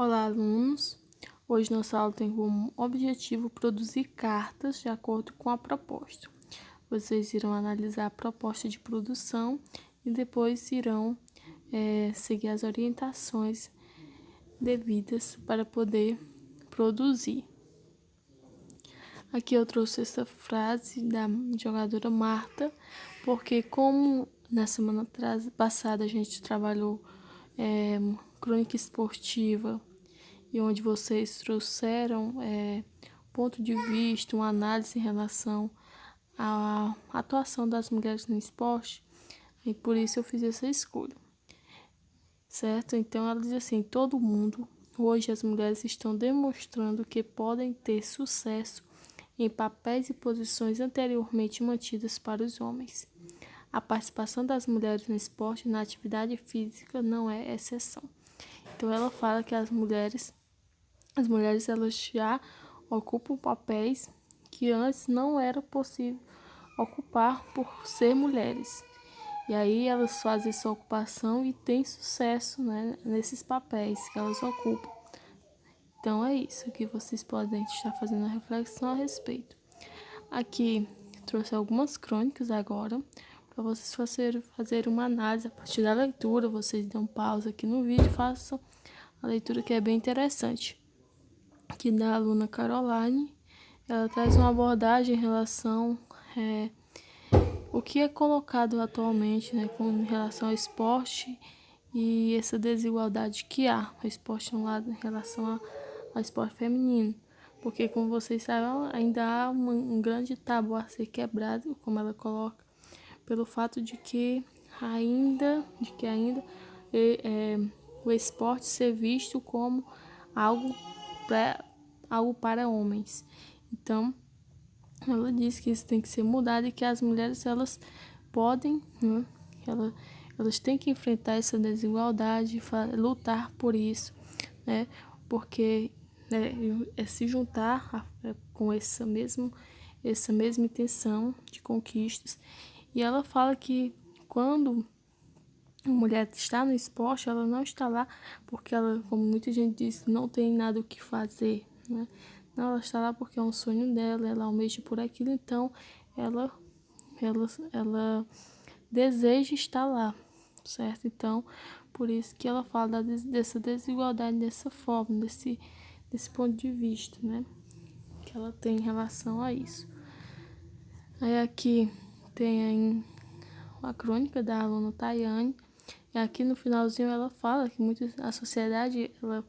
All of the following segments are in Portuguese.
Olá, alunos! Hoje nossa aula tem como objetivo produzir cartas de acordo com a proposta. Vocês irão analisar a proposta de produção e depois irão seguir as orientações devidas para poder produzir. Aqui eu trouxe essa frase da jogadora Marta, porque como na semana passada a gente trabalhou crônica esportiva, e onde vocês trouxeram ponto de vista, uma análise em relação à atuação das mulheres no esporte, e por isso eu fiz essa escolha, certo? Então ela diz assim: todo mundo, hoje as mulheres estão demonstrando que podem ter sucesso em papéis e posições anteriormente mantidas para os homens. A participação das mulheres no esporte e na atividade física não é exceção. Então ela fala que as mulheres elas já ocupam papéis que antes não era possível ocupar por ser mulheres. E aí elas fazem essa ocupação e têm sucesso, né, nesses papéis que elas ocupam. Então é isso que vocês podem estar fazendo a reflexão a respeito. Aqui trouxe algumas crônicas agora para vocês fazerem uma análise a partir da leitura. Vocês dão pausa aqui no vídeo e façam a leitura, que é bem interessante. Aqui da aluna Caroline, ela traz uma abordagem em relação o que é colocado atualmente, né, com relação ao esporte e essa desigualdade que há o esporte um lado em relação ao esporte feminino, porque como vocês sabem ainda há um grande tabu a ser quebrado, como ela coloca, pelo fato de que ainda o esporte ser visto como algo para homens. Então ela diz que isso tem que ser mudado e que as mulheres elas podem, né, elas têm que enfrentar essa desigualdade, lutar por isso, né, porque é se juntar com essa mesma intenção de conquistas. E ela fala que quando a mulher está no esporte, ela não está lá porque ela, como muita gente diz, não tem nada o que fazer, né? Não, ela está lá porque é um sonho dela, ela almeja por aquilo, então ela deseja estar lá, certo? Então, por isso que ela fala dessa desigualdade, dessa forma, desse ponto de vista, né, que ela tem em relação a isso. Aí aqui tem a crônica da aluna Tayane, e aqui no finalzinho ela fala que a sociedade ela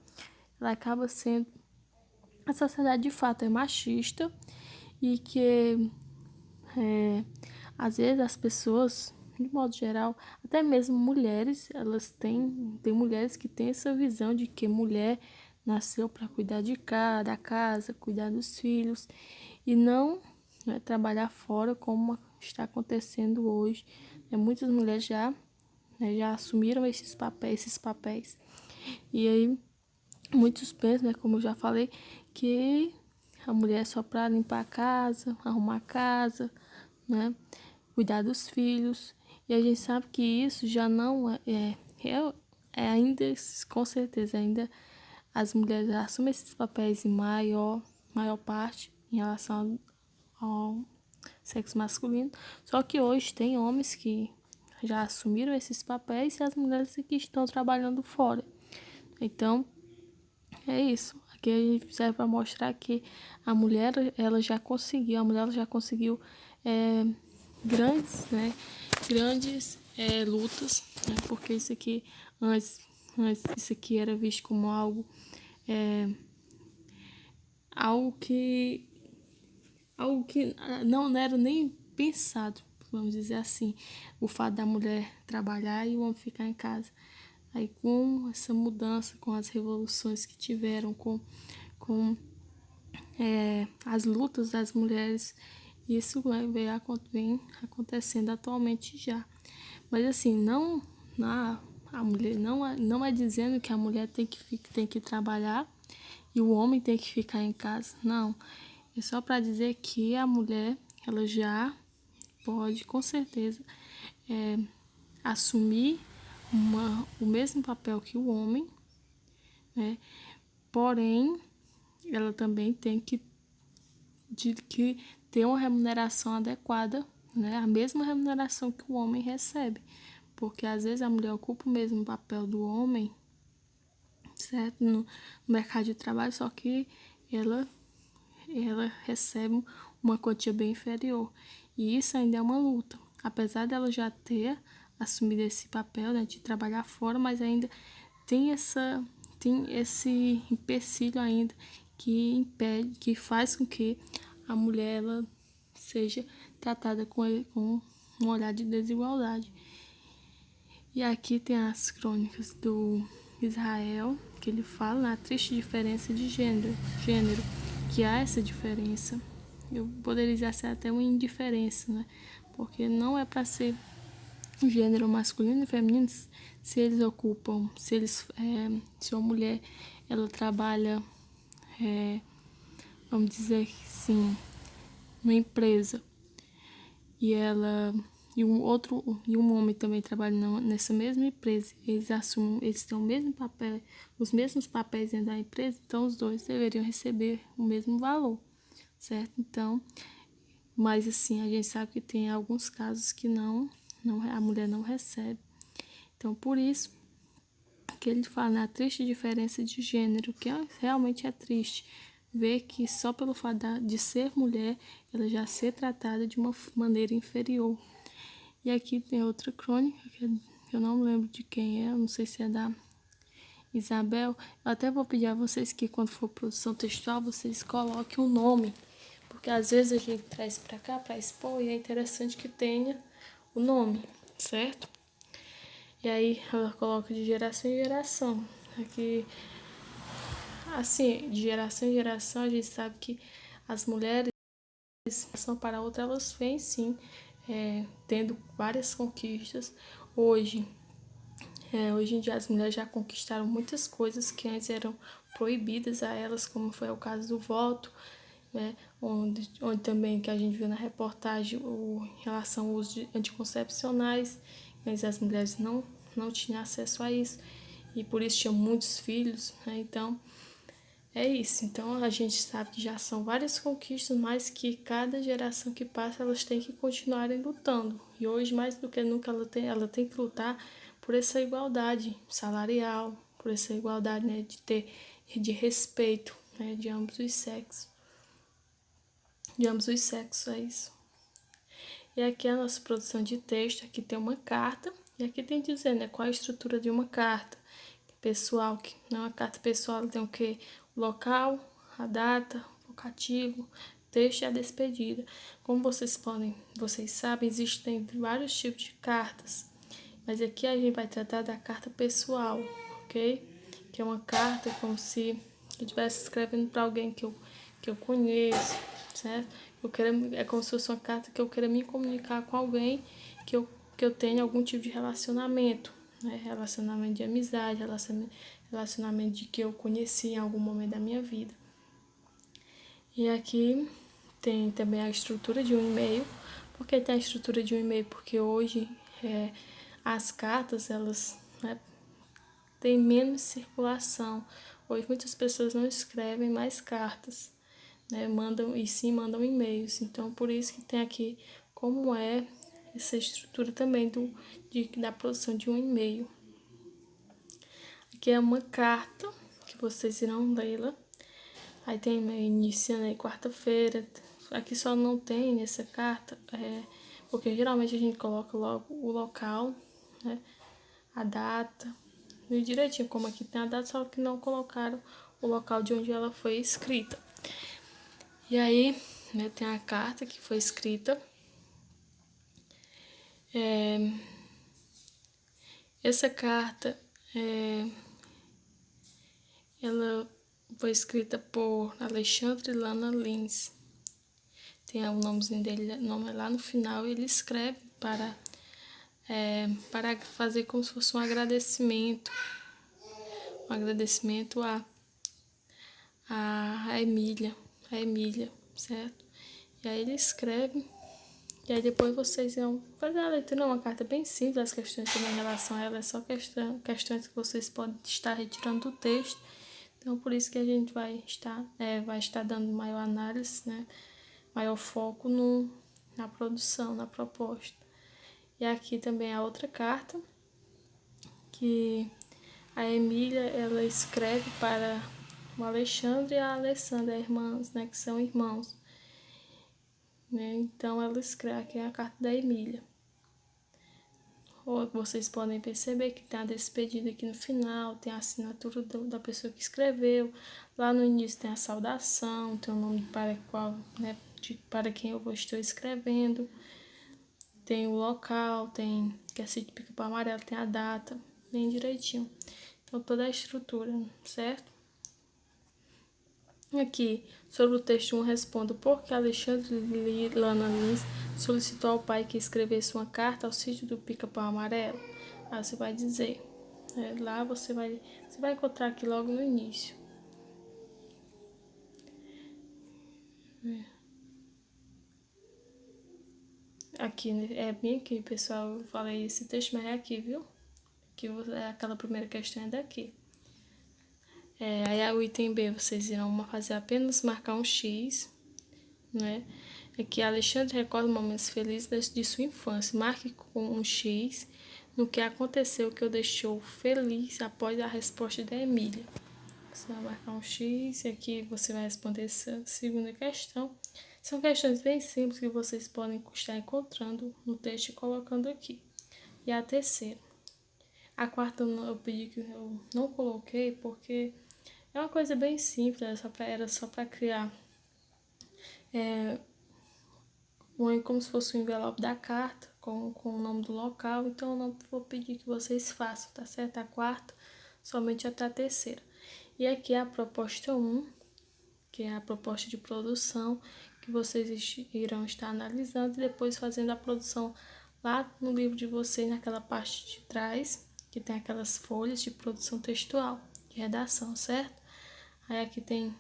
acaba sendo, a sociedade de fato é machista e que às vezes as pessoas, de modo geral, até mesmo mulheres, elas tem mulheres que têm essa visão de que mulher nasceu para cuidar da casa, cuidar dos filhos e não, né, trabalhar fora como está acontecendo hoje. Muitas mulheres já assumiram esses papéis. E aí muitos pensam, né, como eu já falei, que a mulher é só para limpar a casa, arrumar a casa, né, cuidar dos filhos. E a gente sabe que isso já não ainda, com certeza, ainda as mulheres assumem esses papéis em maior parte em relação ao sexo masculino. Só que hoje tem homens que já assumiram esses papéis e as mulheres que estão trabalhando fora. Então, é isso. Aqui a gente serve para mostrar que a mulher já conseguiu grandes lutas, né? Porque isso aqui antes isso aqui era visto como algo que não era nem pensado, vamos dizer assim, o fato da mulher trabalhar e o homem ficar em casa. Aí com essa mudança, com as revoluções que tiveram, com as lutas das mulheres, isso vem acontecendo atualmente já. Mas assim, a mulher não é dizendo que a mulher tem que trabalhar e o homem tem que ficar em casa. Não, é só para dizer que a mulher ela já pode, com certeza, assumir o mesmo papel que o homem, né? Porém, ela também tem que ter uma remuneração adequada, né? A mesma remuneração que o homem recebe, porque às vezes a mulher ocupa o mesmo papel do homem, certo? No mercado de trabalho, só que ela recebe uma quantia bem inferior. E isso ainda é uma luta. Apesar dela já ter assumido esse papel, né, de trabalhar fora, mas ainda tem esse empecilho ainda que impede, que faz com que a mulher ela seja tratada com um olhar de desigualdade. E aqui tem as crônicas do Israel, que ele fala na triste diferença de gênero, que há essa diferença. Eu poderia dizer assim, até uma indiferença, né? Porque não é para ser gênero masculino e feminino se eles ocupam, se uma mulher ela trabalha, vamos dizer assim, numa empresa e um homem também trabalha nessa mesma empresa, eles têm o mesmo papel, os mesmos papéis dentro da empresa, então os dois deveriam receber o mesmo valor, certo? Então, mas assim, a gente sabe que tem alguns casos que a mulher não recebe. Então, por isso que ele fala na triste diferença de gênero, que realmente é triste ver que só pelo fato de ser mulher, ela já ser tratada de uma maneira inferior. E aqui tem outra crônica, que eu não lembro de quem é, eu não sei se é da Isabel. Eu até vou pedir a vocês que quando for produção textual, vocês coloquem o nome, porque às vezes a gente traz para cá para expor e é interessante que tenha o nome, certo? E aí ela coloca de geração em geração. Aqui, assim, de geração em geração, a gente sabe que as mulheres, são para outra, elas vêm sim, tendo várias conquistas. Hoje em dia as mulheres já conquistaram muitas coisas que antes eram proibidas a elas, como foi o caso do voto, né? Onde também que a gente viu na reportagem em relação ao uso de anticoncepcionais, mas as mulheres não tinham acesso a isso e por isso tinham muitos filhos, né? Então é isso. Então a gente sabe que já são várias conquistas, mas que cada geração que passa elas têm que continuarem lutando. E hoje mais do que nunca ela tem que lutar por essa igualdade salarial, por essa igualdade, né, de respeito, né, de ambos os sexos. De ambos os sexos, é isso. E aqui a nossa produção de texto, aqui tem uma carta, e aqui tem dizendo, né, qual a estrutura de uma carta pessoal, que não é uma carta pessoal, tem o quê? O local, a data, o vocativo, texto e a despedida. Como vocês sabem, existem vários tipos de cartas, mas aqui a gente vai tratar da carta pessoal, ok? Que é uma carta como se eu estivesse escrevendo para alguém que eu conheço, certo? É como se fosse uma carta que eu queira me comunicar com alguém que eu tenha algum tipo de relacionamento, né? Relacionamento de amizade, relacionamento de que eu conheci em algum momento da minha vida. E aqui tem também a estrutura de um e-mail. Por que tem a estrutura de um e-mail? Porque hoje as cartas, elas, né, têm menos circulação. Hoje muitas pessoas não escrevem mais cartas, né, mandam e-mails. Então, por isso que tem aqui como é essa estrutura também da produção de um e-mail. Aqui é uma carta que vocês irão lê-la. Aí tem e-mail iniciando aí quarta-feira. Aqui só não tem nessa carta, porque geralmente a gente coloca logo o local, né, a data, e direitinho, como aqui tem a data, só que não colocaram o local de onde ela foi escrita. E aí, né, tem a carta que foi escrita. Essa carta, ela foi escrita por Alexandre Lana Lins. Tem o nomezinho dele, nome lá no final, e ele escreve para fazer como se fosse um agradecimento a Emília, certo? E aí ele escreve, e aí depois vocês vão fazer a leitura. É uma carta bem simples, as questões também em relação a ela é só questões que vocês podem estar retirando do texto Então, por isso que a gente vai estar dando maior análise, né? Maior foco na produção, na proposta. E aqui também a outra carta, que a Emília, ela escreve para o Alexandre e a Alessandra, irmãs, né? Que são irmãos. Né? Então, ela escreve, aqui é a carta da Emília. Ou vocês podem perceber que tem a despedida aqui no final, tem a assinatura da pessoa que escreveu. Lá no início tem a saudação, tem o nome para quem eu estou escrevendo. Tem o local, tem que é sítio Pica-Pau Amarelo, tem a data, bem direitinho. Então, toda a estrutura, certo? Aqui, sobre o texto 1, respondo por que Alexandre Lana Lins solicitou ao pai que escrevesse uma carta ao sítio do Pica-Pau Amarelo. Aí você vai dizer, lá você vai encontrar aqui logo no início. Aqui, é bem aqui, pessoal, eu falei esse texto, mas é aqui, viu? Que aquela primeira questão é daqui. Aí o item B, vocês irão fazer apenas marcar um X, né? Aqui, Alexandre recorda momentos felizes de sua infância. Marque com um X no que aconteceu que o deixou feliz após a resposta da Emília. Você vai marcar um X e aqui você vai responder essa segunda questão. São questões bem simples que vocês podem estar encontrando no texto e colocando aqui. E a terceira. A quarta eu pedi que eu não coloquei porque é uma coisa bem simples, era só para criar como se fosse um envelope da carta com o nome do local. Então eu não vou pedir que vocês façam, tá certo? A quarta, somente até a terceira. E aqui é a proposta 1, que é a proposta de produção, que vocês irão estar analisando e depois fazendo a produção lá no livro de vocês, naquela parte de trás, que tem aquelas folhas de produção textual, de redação, certo? Aí aqui tem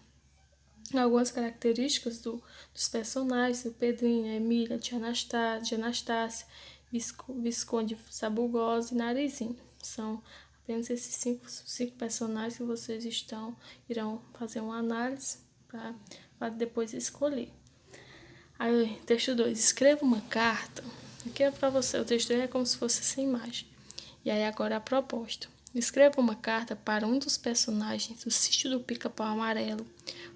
algumas características dos personagens, o Pedrinho, a Emília, a Tia Anastácia, Visconde Sabugosa e Narizinho. São apenas esses cinco personagens que vocês irão fazer uma análise para depois escolher. Aí, texto 2. Escreva uma carta. Aqui é para você, o texto é como se fosse sem imagem. E aí agora a proposta. Escreva uma carta para um dos personagens do Sítio do Pica-Pau Amarelo.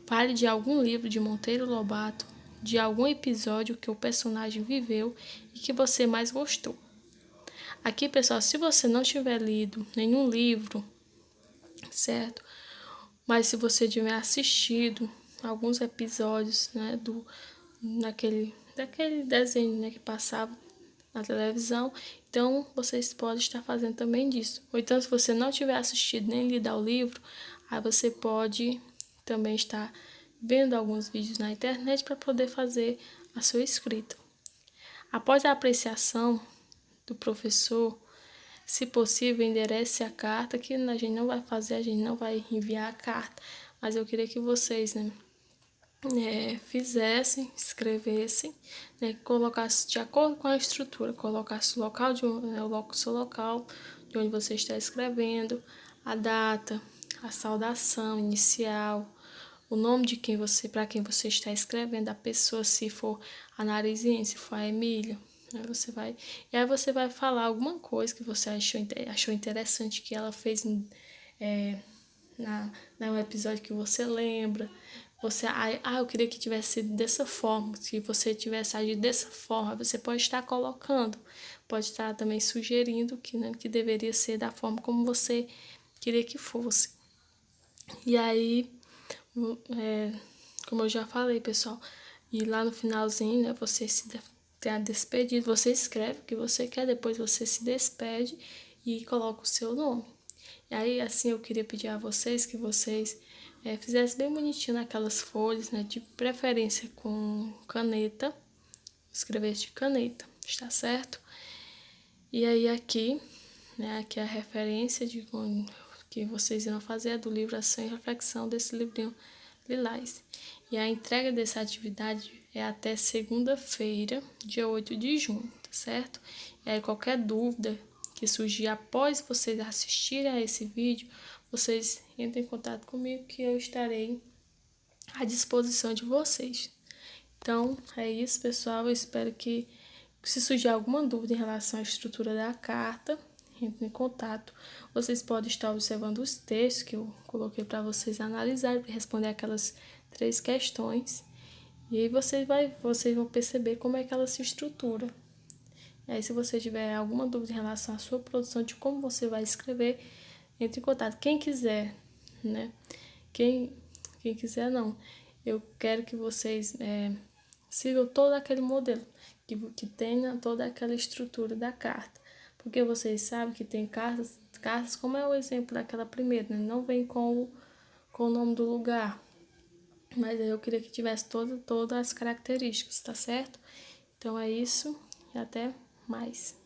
Fale de algum livro de Monteiro Lobato, de algum episódio que o personagem viveu e que você mais gostou. Aqui, pessoal, se você não tiver lido nenhum livro, certo? Mas se você tiver assistido alguns episódios, né, daquele desenho, né, que passava na televisão, então vocês podem estar fazendo também disso. Ou então, se você não tiver assistido nem lido ao livro, aí você pode também estar vendo alguns vídeos na internet para poder fazer a sua escrita. Após a apreciação do professor, se possível, enderece a carta, que a gente não vai fazer, a gente não vai enviar a carta, mas eu queria que vocês, fizessem, escrevessem, colocasse de acordo com a estrutura, colocasse o seu local de onde você está escrevendo, a data, a saudação inicial, o nome de para quem você está escrevendo, a pessoa, se for a Narizinha, se for a Emília. E aí você vai falar alguma coisa que você achou interessante que ela fez no episódio que você lembra. Eu queria que tivesse sido dessa forma. Se você tivesse agido dessa forma, você pode estar colocando, pode estar também sugerindo que deveria ser da forma como você queria que fosse. E aí, como eu já falei, pessoal, e lá no finalzinho, né, você tem a despedida, você escreve o que você quer, depois você se despede e coloca o seu nome. E aí, assim, eu queria pedir a vocês que vocês fizessem bem bonitinho naquelas folhas, né, de preferência com caneta, escrevesse de caneta, está certo? E aí aqui, né, aqui é a referência que vocês irão fazer do livro Ação e Reflexão, desse livrinho Lilás. E a entrega dessa atividade é até segunda-feira, dia 8 de junho, tá certo? E aí qualquer dúvida que surgir após vocês assistirem a esse vídeo, vocês entrem em contato comigo que eu estarei à disposição de vocês. Então, é isso, pessoal. Eu espero que, se surgir alguma dúvida em relação à estrutura da carta, entre em contato. Vocês podem estar observando os textos que eu coloquei para vocês analisarem, para responder aquelas 3 questões. E aí vocês vão perceber como é que ela se estrutura. E aí, se você tiver alguma dúvida em relação à sua produção, de como você vai escrever, entre em contato. Quem quiser, né? Quem quiser, não. Eu quero que vocês sigam todo aquele modelo, que tenha toda aquela estrutura da carta. Porque vocês sabem que tem cartas como é o exemplo daquela primeira, né? Não vem com o nome do lugar. Mas aí eu queria que tivesse todas as características, tá certo? Então é isso e até mais.